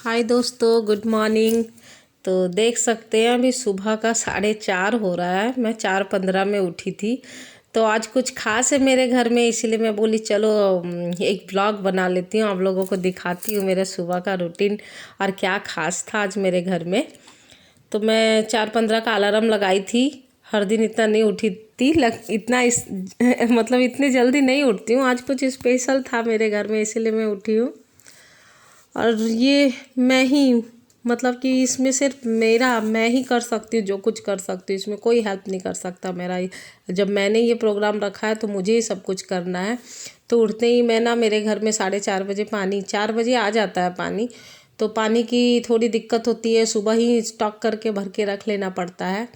हाय दोस्तों, good morning. तो देख सकते हैं अभी सुबह का 4:30 हो रहा है। मैं 4:15 में उठी थी। तो आज कुछ खास है मेरे घर में, इसीलिए मैं बोली चलो एक ब्लॉग बना लेती हूँ, आप लोगों को दिखाती हूँ मेरे सुबह का रूटीन और क्या खास था आज मेरे घर में। तो मैं 4:15 का अलार्म लगाई थी। हर दिन इतना नहीं उठी थी, मतलब इतनी जल्दी नहीं उठती हूँ। आज कुछ स्पेशल था मेरे घर में, इसीलिए मैं उठी हूँ। और ये मैं ही, मतलब कि इसमें सिर्फ मैं ही कर सकती हूँ, जो कुछ कर सकती हूँ। इसमें कोई हेल्प नहीं कर सकता मेरा। जब मैंने ये प्रोग्राम रखा है तो मुझे ही सब कुछ करना है। तो उठते ही मैं ना, मेरे घर में 4:30 बजे पानी, 4 बजे आ जाता है पानी। तो पानी की थोड़ी दिक्कत होती है, सुबह ही स्टॉक करके भर के रख लेना पड़ता है।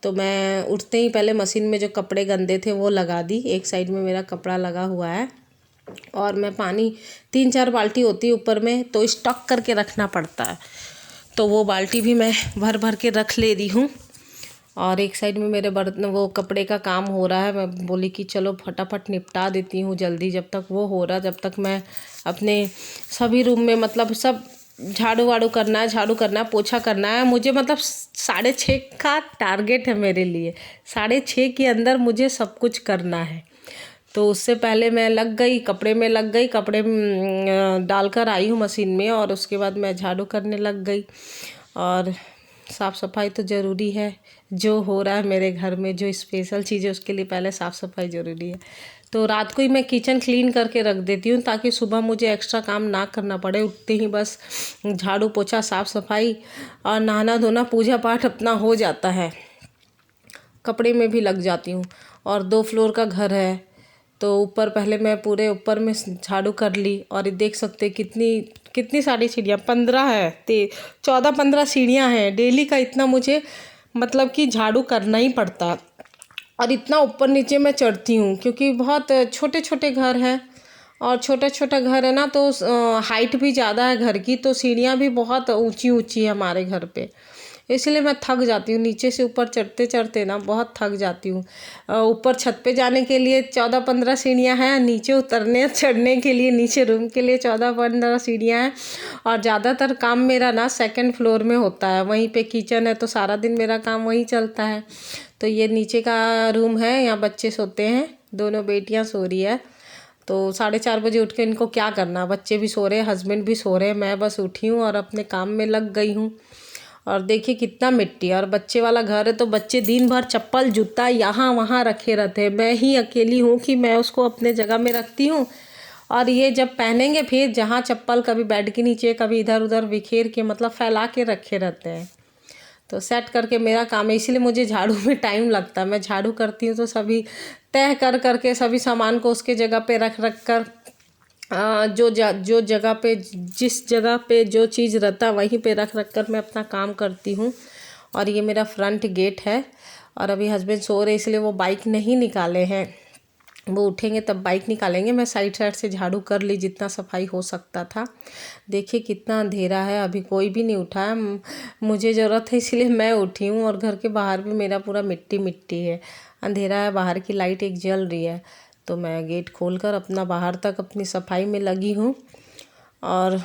तो मैं उठते ही पहले मशीन में जो कपड़े गंदे थे वो लगा दी। एक साइड में मेरा कपड़ा लगा हुआ है और मैं पानी 3-4 बाल्टी होती है ऊपर में, तो स्टॉक करके रखना पड़ता है। तो वो बाल्टी भी मैं भर भर के रख ले रही हूँ। और एक साइड में मेरे बर्तन, वो कपड़े का काम हो रहा है। मैं बोली कि चलो फटाफट निपटा देती हूँ जल्दी। जब तक वो हो रहा, जब तक मैं अपने सभी रूम में, मतलब सब झाड़ू वाड़ू करना है, झाड़ू करना है, पोछा करना है मुझे। मतलब 6:30 का टारगेट है मेरे लिए। 6:30 के अंदर मुझे सब कुछ करना है। तो उससे पहले मैं लग गई, कपड़े में लग गई, कपड़े डालकर आई हूँ मशीन में। और उसके बाद मैं झाड़ू करने लग गई। और साफ़ सफाई तो ज़रूरी है। जो हो रहा है मेरे घर में, जो स्पेशल चीज़ है, उसके लिए पहले साफ़ सफाई ज़रूरी है। तो रात को ही मैं किचन क्लीन करके रख देती हूँ, ताकि सुबह मुझे एक्स्ट्रा काम ना करना पड़े। उठते ही बस झाड़ू पोछा, साफ़ सफाई और नहाना धोना, पूजा पाठ अपना हो जाता है। कपड़े में भी लग जाती हूँ। और 2 फ्लोर का घर है, तो ऊपर पहले मैं पूरे ऊपर में झाड़ू कर ली। और ये देख सकते हैं कितनी कितनी सारी सीढ़ियाँ, 15 है, 14-15 सीढ़ियाँ हैं। डेली का इतना मुझे, मतलब कि झाड़ू करना ही पड़ता है। और इतना ऊपर नीचे मैं चढ़ती हूँ, क्योंकि बहुत छोटे छोटे घर हैं। और छोटा छोटा घर है ना, तो हाइट भी ज़्यादा है घर की, तो सीढ़ियाँ भी बहुत ऊंची ऊंची है हमारे घर पे। इसलिए मैं थक जाती हूँ, नीचे से ऊपर चढ़ते चढ़ते ना बहुत थक जाती हूँ। ऊपर छत पे जाने के लिए 14-15 सीढ़ियाँ हैं, नीचे उतरने चढ़ने के लिए, नीचे रूम के लिए 14-15 सीढ़ियाँ हैं। और ज़्यादातर काम मेरा ना 2nd फ्लोर में होता है, वहीं पे किचन है, तो सारा दिन मेरा काम वहीं चलता है। तो ये नीचे का रूम है, यहाँ बच्चे सोते हैं, दोनों बेटियाँ सो रही है। तो 4:30 बजे उठ के इनको क्या करना, बच्चे भी सो रहे हैं, हस्बैंड भी सो रहे हैं, मैं बस उठी हूँ और अपने काम में लग गई हूँ। और देखिए कितना मिट्टी है। और बच्चे वाला घर है, तो बच्चे दिन भर चप्पल जूता यहाँ वहाँ रखे रहते हैं। मैं ही अकेली हूँ कि मैं उसको अपने जगह में रखती हूँ। और ये जब पहनेंगे फिर जहाँ चप्पल, कभी बेड के नीचे, कभी इधर उधर बिखेर के, मतलब फैला के रखे रहते हैं। तो सेट करके मेरा काम है, इसीलिए मुझे झाड़ू में टाइम लगता है। मैं झाड़ू करती हूँ तो सभी तय कर करके सभी सामान को उसके जगह पे रख रख कर, जो जगह पे, जिस जगह पे जो चीज़ रहता है वहीं पे रख रख कर मैं अपना काम करती हूँ। और ये मेरा फ्रंट गेट है। और अभी हस्बैंड सो रहे, इसलिए वो बाइक नहीं निकाले हैं। वो उठेंगे तब बाइक निकालेंगे। मैं साइड साइड से झाड़ू कर ली जितना सफाई हो सकता था। देखिए कितना अंधेरा है, अभी कोई भी नहीं उठा है। मुझे ज़रूरत है इसलिए मैं उठी हूँ। और घर के बाहर भी मेरा पूरा मिट्टी मिट्टी है, अंधेरा है। बाहर की लाइट एक जल रही है, तो मैं गेट खोलकर अपना बाहर तक अपनी सफाई में लगी हूँ। और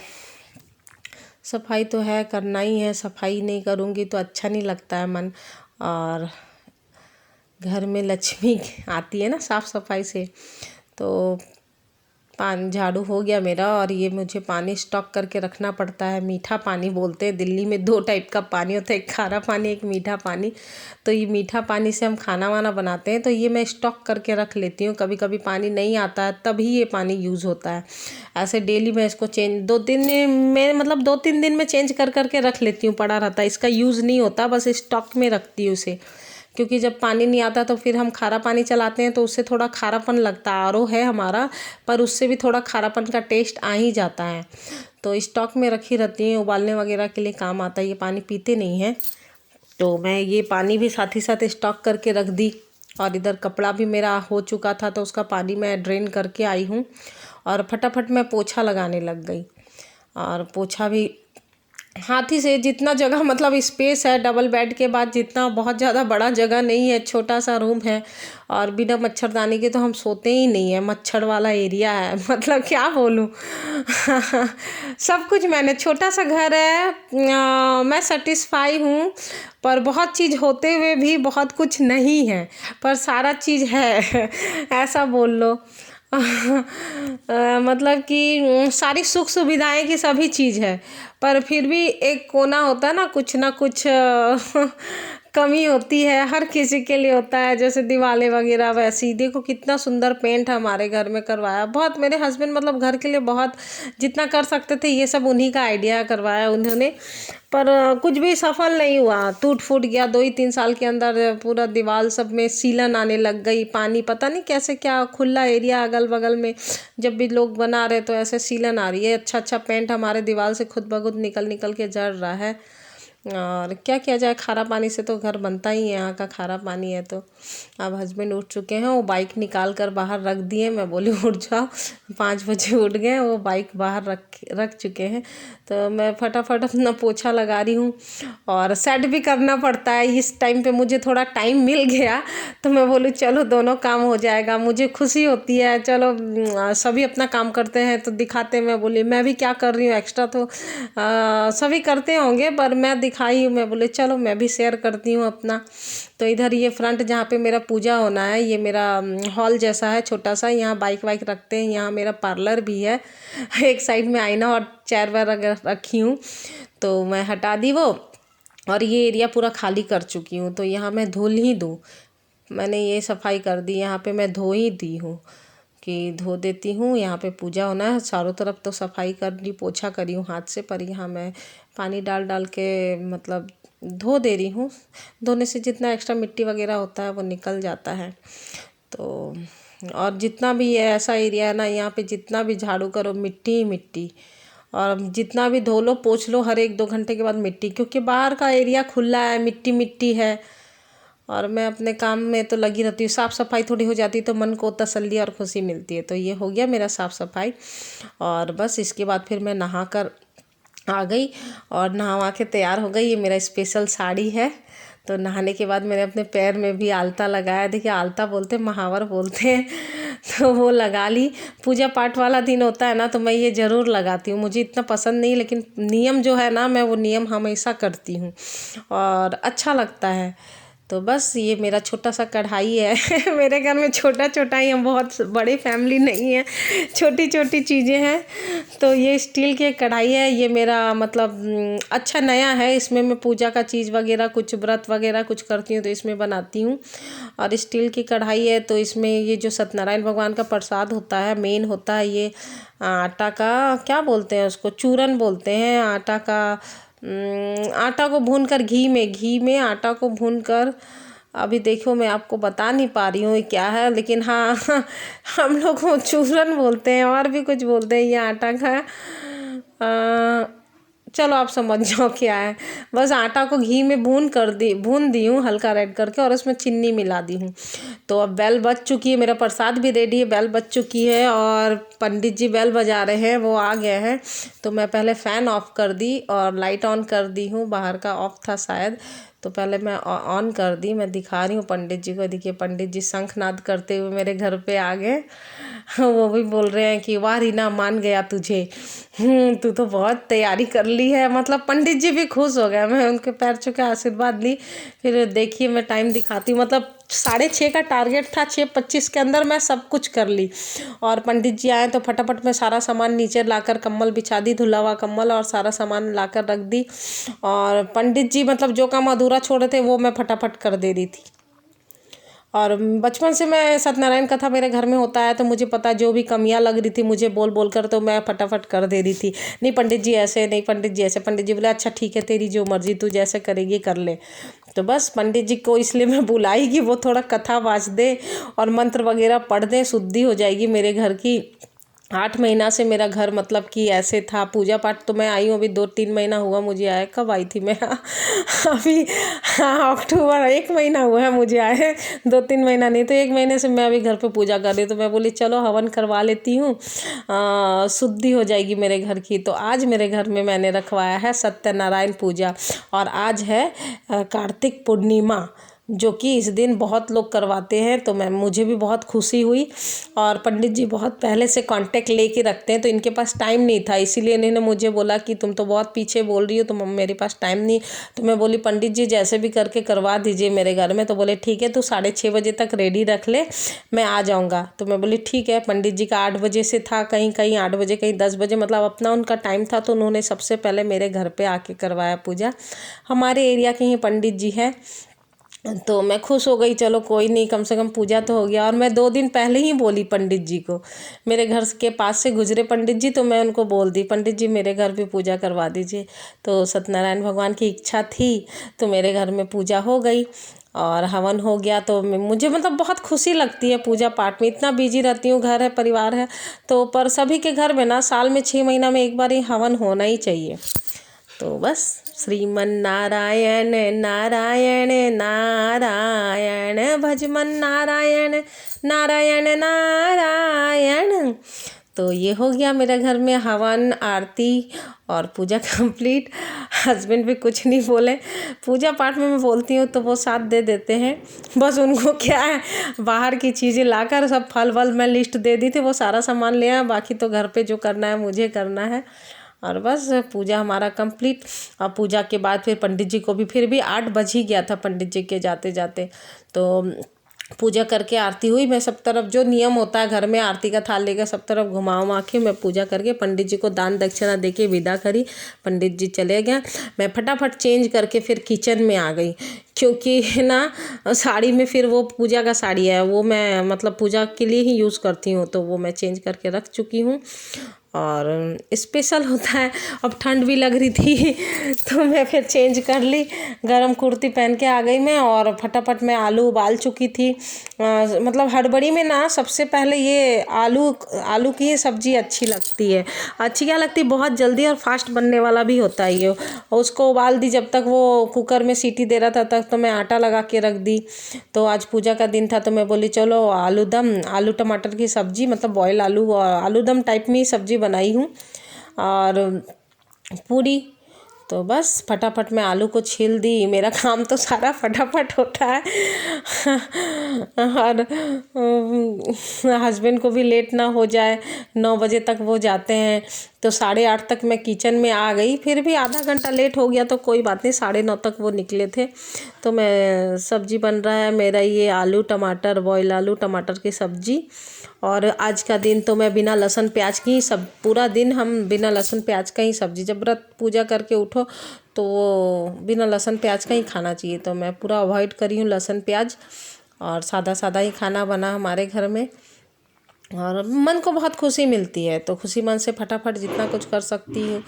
सफाई तो है, करना ही है। सफाई नहीं करूँगी तो अच्छा नहीं लगता है मन। और घर में लक्ष्मी आती है ना साफ़ सफाई से। तो पानी झाड़ू हो गया मेरा। और ये मुझे पानी स्टॉक करके रखना पड़ता है। मीठा पानी बोलते हैं, दिल्ली में 2 टाइप का पानी होता है, एक खारा पानी, एक मीठा पानी। तो ये मीठा पानी से हम खाना वाना बनाते हैं, तो ये मैं स्टॉक करके रख लेती हूँ। कभी कभी पानी नहीं आता है, तभी ये पानी यूज़ होता है। ऐसे डेली मैं इसको चेंज 2-3 दिन में, मतलब 2-3 दिन में चेंज कर करके रख लेती हूँ, पड़ा रहता है। इसका यूज़ नहीं होता, बस स्टॉक में रखती हूँ उसे। क्योंकि जब पानी नहीं आता तो फिर हम खारा पानी चलाते हैं, तो उससे थोड़ा खारापन लगता है। आरओ है हमारा, पर उससे भी थोड़ा खारापन का टेस्ट आ ही जाता है। तो स्टॉक में रखी रहती हैं, उबालने वगैरह के लिए काम आता है। ये पानी पीते नहीं हैं, तो मैं ये पानी भी साथ ही साथ स्टॉक करके रख दी। और इधर कपड़ा भी मेरा हो चुका था, तो उसका पानी मैं ड्रेन करके आई हूँ। और फटाफट मैं पोछा लगाने लग गई। और पोछा भी हाथी से जितना जगह मतलब स्पेस है डबल बेड के बाद, जितना बहुत ज़्यादा बड़ा जगह नहीं है, छोटा सा रूम है। और बिना मच्छरदानी के तो हम सोते ही नहीं है, मच्छर वाला एरिया है मतलब क्या बोलूँ सब कुछ मैंने, छोटा सा घर है। मैं सेटिस्फाई हूँ, पर बहुत चीज़ होते हुए भी बहुत कुछ नहीं है, पर सारा चीज़ है ऐसा बोल लो मतलब कि सारी सुख सुविधाएं की सभी चीज़ है, पर फिर भी एक कोना होता है ना कुछ कमी होती है, हर किसी के लिए होता है। जैसे दिवाले वगैरह वैसी देखो, कितना सुंदर पेंट हमारे घर में करवाया, बहुत मेरे हस्बैंड मतलब घर के लिए बहुत जितना कर सकते थे ये सब उन्हीं का आइडिया करवाया उन्होंने। पर कुछ भी सफल नहीं हुआ, टूट फूट गया। 2 ही 3 साल के अंदर पूरा दीवार सब में सीलन आने लग गई, पानी पता नहीं कैसे, क्या खुला एरिया अगल बगल में जब भी लोग बना रहे तो ऐसे सीलन आ रही है। अच्छा अच्छा पेंट हमारे दीवार से खुद ब खुद निकल निकल के जड़ रहा है। और क्या किया जाए, खारा पानी से तो घर बनता ही है, यहाँ का खारा पानी है। तो अब हस्बैंड उठ चुके हैं, वो बाइक निकाल कर बाहर रख दिए। मैं बोली उठ जाओ, 5 बजे उठ गए, वो बाइक बाहर रख चुके हैं। तो मैं फटाफट अपना पोछा लगा रही हूँ, और सेट भी करना पड़ता है इस टाइम पे। मुझे थोड़ा टाइम मिल गया तो मैं बोली चलो दोनों काम हो जाएगा। मुझे खुशी होती है, चलो सभी अपना काम करते हैं तो दिखाते हैं। मैं बोली मैं भी क्या कर रही हूँ एक्स्ट्रा, तो सभी करते होंगे पर मैं दिखाई हूँ। मैं बोले चलो मैं भी शेयर करती हूँ अपना। तो इधर ये फ्रंट जहाँ पे मेरा पूजा होना है, ये मेरा हॉल जैसा है छोटा सा, यहाँ बाइक वाइक रखते हैं। यहाँ मेरा पार्लर भी है एक साइड में आईना और चेयर वेयर रखी हूँ, तो मैं हटा दी वो। और ये एरिया पूरा खाली कर चुकी हूँ, तो यहाँ मैं धुल ही दूँ, मैंने ये सफाई कर दी। यहाँ पे मैं धो ही दी हूँ कि धो देती हूँ। यहाँ पे पूजा होना है, चारों तरफ तो सफाई कर ली, पोछा करी हूँ हाथ से, पर यहाँ मैं पानी डाल डाल के मतलब धो दे रही हूँ। धोने से जितना एक्स्ट्रा मिट्टी वगैरह होता है वो निकल जाता है। तो और जितना भी ये ऐसा एरिया है ना, यहाँ पे जितना भी झाड़ू करो मिट्टी ही मिट्टी, और जितना भी धो लो पोछ लो हर 1-2 घंटे के बाद मिट्टी, क्योंकि बाहर का एरिया खुला है, मिट्टी मिट्टी है। और मैं अपने काम में तो लगी रहती हूँ, साफ़ सफाई थोड़ी हो जाती तो मन को तसल्ली और खुशी मिलती है। तो ये हो गया मेरा साफ़ सफाई, और बस इसके बाद फिर मैं नहा कर आ गई और नहा के तैयार हो गई। ये मेरा स्पेशल साड़ी है। तो नहाने के बाद मैंने अपने पैर में भी आलता लगाया, देखिए आलता बोलते हैं, महावर बोलते हैं तो वो लगा ली। पूजा पाठ वाला दिन होता है ना तो मैं ये ज़रूर लगाती हूँ। मुझे इतना पसंद नहीं, लेकिन नियम जो है ना, मैं वो नियम हमेशा करती हूँ और अच्छा लगता है। तो बस ये मेरा छोटा सा कढ़ाई है मेरे घर में छोटा छोटा ही, हम बहुत बड़ी फैमिली नहीं है, छोटी छोटी चीज़ें हैं। तो ये स्टील की कढ़ाई है, ये मेरा मतलब अच्छा नया है। इसमें मैं पूजा का चीज़ वगैरह कुछ व्रत वगैरह कुछ करती हूँ तो इसमें बनाती हूँ। और स्टील की कढ़ाई है, तो इसमें ये जो सत्यनारायण भगवान का प्रसाद होता है, मेन होता है ये आटा का, क्या बोलते हैं उसको, चूरन बोलते हैं। आटा का आटा को भूनकर घी में आटा को भूनकर, अभी देखो मैं आपको बता नहीं पा रही हूँ ये क्या है, लेकिन हाँ हम लोग को चूरन बोलते हैं, और भी कुछ बोलते हैं ये आटा का। चलो आप समझ जाओ क्या है। बस आटा को घी में भून दी हूँ हल्का रेड करके, और उसमें चीनी मिला दी हूँ। तो अब बेल बज चुकी है, मेरा प्रसाद भी रेडी है, बेल बज चुकी है और पंडित जी बेल बजा रहे हैं, वो आ गए हैं। तो मैं पहले फ़ैन ऑफ कर दी और लाइट ऑन कर दी हूँ, बाहर का ऑफ था शायद, तो पहले मैं ऑन कर दी। मैं दिखा रही हूँ पंडित जी को, देखिए पंडित जी शंखनाद करते हुए मेरे घर पे आ गए वो भी बोल रहे हैं कि वाह रीना मान गया तुझे, तू तो बहुत तैयारी कर ली है। मतलब पंडित जी भी खुश हो गए, मैं उनके पैर छू के आशीर्वाद ली। फिर देखिए मैं टाइम दिखाती हूँ, मतलब 6:30 का टारगेट था, 6:25 के अंदर मैं सब कुछ कर ली। और पंडित जी आए तो फटाफट मैं सारा सामान नीचे लाकर कम्बल बिछा दी, धुला हुआ कम्बल, और सारा सामान लाकर रख दी। और पंडित जी मतलब जो काम अधूरा छोड़े थे वो मैं फटाफट कर दे रही थी। और बचपन से मैं सत्यनारायण कथा मेरे घर में होता है तो मुझे पता जो भी कमियां लग रही थी मुझे बोल बोल कर, तो मैं फटाफट कर दे रही थी। नहीं पंडित जी ऐसे, नहीं पंडित जी ऐसे। पंडित जी बोले अच्छा ठीक है, तेरी जो मर्जी, तू जैसे करेगी कर ले। तो बस पंडित जी को इसलिए मैं बुलाई कि वो थोड़ा कथा वाच दे और मंत्र वगैरह पढ़ दें, शुद्धि हो जाएगी मेरे घर की। 8 महीना से मेरा घर मतलब कि ऐसे था। पूजा पाठ तो मैं आई हूँ अभी 2-3 महीना हुआ मुझे आए। कब आई थी मैं? अभी हाँ, अक्टूबर, 1 महीना हुआ है मुझे आए, 2-3 महीना नहीं। तो 1 महीने से मैं अभी घर पे पूजा कर रही हूँ। तो मैं बोली चलो हवन करवा लेती हूँ, शुद्धि हो जाएगी मेरे घर की। तो आज मेरे घर में मैंने रखवाया है सत्यनारायण पूजा। और आज है कार्तिक पूर्णिमा, जो कि इस दिन बहुत लोग करवाते हैं। तो मुझे भी बहुत खुशी हुई। और पंडित जी बहुत पहले से कांटेक्ट लेके रखते हैं, तो इनके पास टाइम नहीं था, इसीलिए इन्होंने मुझे बोला कि तुम तो बहुत पीछे बोल रही हो, तो मेरे पास टाइम नहीं। तो मैं बोली पंडित जी जैसे भी करके करवा दीजिए मेरे घर में। तो बोले ठीक है, तू 6:30 बजे तक रेडी रख ले, मैं आ जाऊँगा। तो मैं बोली ठीक है। पंडित जी का 8 बजे से था, कहीं कहीं 8 बजे, कहीं 10 बजे, मतलब अपना उनका टाइम था। तो उन्होंने सबसे पहले मेरे घर पर आके करवाया पूजा। हमारे एरिया के ही पंडित जी है। तो मैं खुश हो गई, चलो कोई नहीं, कम से कम पूजा तो हो गया। और मैं 2 दिन पहले ही बोली पंडित जी को, मेरे घर के पास से गुजरे पंडित जी, तो मैं उनको बोल दी पंडित जी मेरे घर पे पूजा करवा दीजिए। तो सत्यनारायण भगवान की इच्छा थी, तो मेरे घर में पूजा हो गई और हवन हो गया। तो मुझे मतलब बहुत खुशी लगती है पूजा पाठ में। इतना बिजी रहती हूँ, घर है, परिवार है, तो पर सभी के घर में ना साल में 6 महीना में एक बार ही हवन होना ही चाहिए। तो बस श्रीमन नारायण नारायण नारायण भजमन नारायण नारायण नारायण। तो ये हो गया मेरे घर में हवन, आरती और पूजा कंप्लीट। हस्बैंड भी कुछ नहीं बोले। पूजा पाठ में मैं बोलती हूँ तो वो साथ दे देते हैं। बस उनको क्या है, बाहर की चीज़ें लाकर सब फल वल मैं लिस्ट दे दी थी, वो सारा सामान ले आया। बाकी तो घर पे जो करना है मुझे करना है। और बस पूजा हमारा कंप्लीट। और पूजा के बाद फिर पंडित जी को भी, फिर भी 8 बज ही गया था पंडित जी के जाते जाते। तो पूजा करके आरती हुई। मैं सब तरफ जो नियम होता है घर में, आरती का थाल लेकर सब तरफ घुमा के मैं पूजा करके पंडित जी को दान दक्षिणा देके विदा करी। पंडित जी चले गए। मैं फटाफट चेंज करके फिर किचन में आ गई, क्योंकि ना साड़ी में, फिर वो पूजा का साड़ी है, वो मैं मतलब पूजा के लिए ही यूज़ करती हूँ, तो वो मैं चेंज करके रख चुकी हूँ। और स्पेशल होता है। अब ठंड भी लग रही थी तो मैं फिर चेंज कर ली, गरम कुर्ती पहन के आ गई मैं। और फटाफट मैं आलू उबाल चुकी थी। मतलब हड़बड़ी में ना सबसे पहले ये आलू की ये सब्ज़ी अच्छी लगती है। अच्छी क्या लगती है, बहुत जल्दी और फास्ट बनने वाला भी होता है ये। और उसको उबाल दी, जब तक वो कुकर में सीटी दे रहा था तब तो मैं आटा लगा के रख दी। तो आज पूजा का दिन था, तो मैं बोली चलो आलू टमाटर की सब्ज़ी, मतलब बॉयल आलू और आलू दम टाइप में ही सब्ज़ी बनाई हूँ। और पूरी, तो बस फटाफट मैं आलू को छील दी। मेरा काम तो सारा फटाफट होता है। और हस्बैंड को भी लेट ना हो जाए, 9 बजे तक वो जाते हैं, तो 8:30 तक मैं किचन में आ गई। फिर भी आधा घंटा लेट हो गया तो कोई बात नहीं, 9:30 तक वो निकले थे। तो मैं सब्जी बन रहा है मेरा ये आलू टमाटर, बॉयल आलू टमाटर की सब्जी। और आज का दिन तो मैं बिना लहसुन प्याज की, सब पूरा दिन हम बिना लहसुन प्याज का ही सब्जी, जब व्रत पूजा करके उठो तो वो बिना लहसुन प्याज का ही खाना चाहिए। तो मैं पूरा अवॉइड करी हूँ लहसुन प्याज, और सादा सादा ही खाना बना हमारे घर में। और मन को बहुत खुशी मिलती है, तो खुशी मन से फटाफट जितना कुछ कर सकती हूँ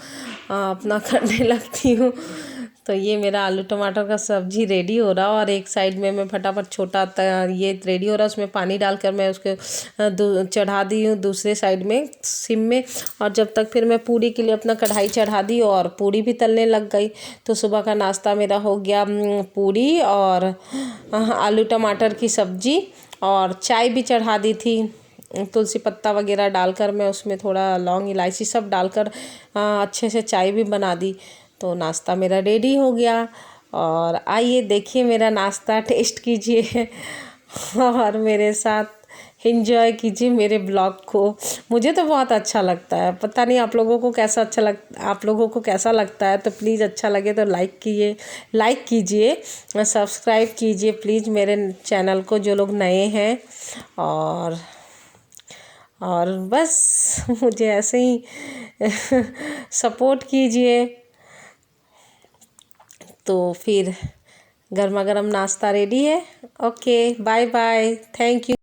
अपना करने लगती हूँ। तो ये मेरा आलू टमाटर का सब्जी रेडी हो रहा, और एक साइड में मैं फटाफट ये रेडी हो रहा, उसमें पानी डालकर मैं उसके चढ़ा दी हूँ दूसरे साइड में सिम में। और जब तक फिर मैं पूरी के लिए अपना कढ़ाई चढ़ा दी और पूरी भी तलने लग गई। तो सुबह का नाश्ता मेरा हो गया पूरी और आलू टमाटर की सब्जी, और चाय भी चढ़ा दी थी। तुलसी पत्ता वगैरह डालकर मैं उसमें थोड़ा लौंग इलायची सब डालकर अच्छे से चाय भी बना दी। तो नाश्ता मेरा रेडी हो गया। और आइए देखिए मेरा नाश्ता, टेस्ट कीजिए और मेरे साथ एंजॉय कीजिए मेरे ब्लॉग को। मुझे तो बहुत अच्छा लगता है, पता नहीं आप लोगों को कैसा लगता है। तो प्लीज़ अच्छा लगे तो लाइक कीजिए, सब्सक्राइब कीजिए प्लीज़ मेरे चैनल को, जो लोग नए हैं। और बस मुझे ऐसे ही सपोर्ट कीजिए। तो फिर गर्मा गर्म नाश्ता रेडी है। Okay, bye bye, thank you.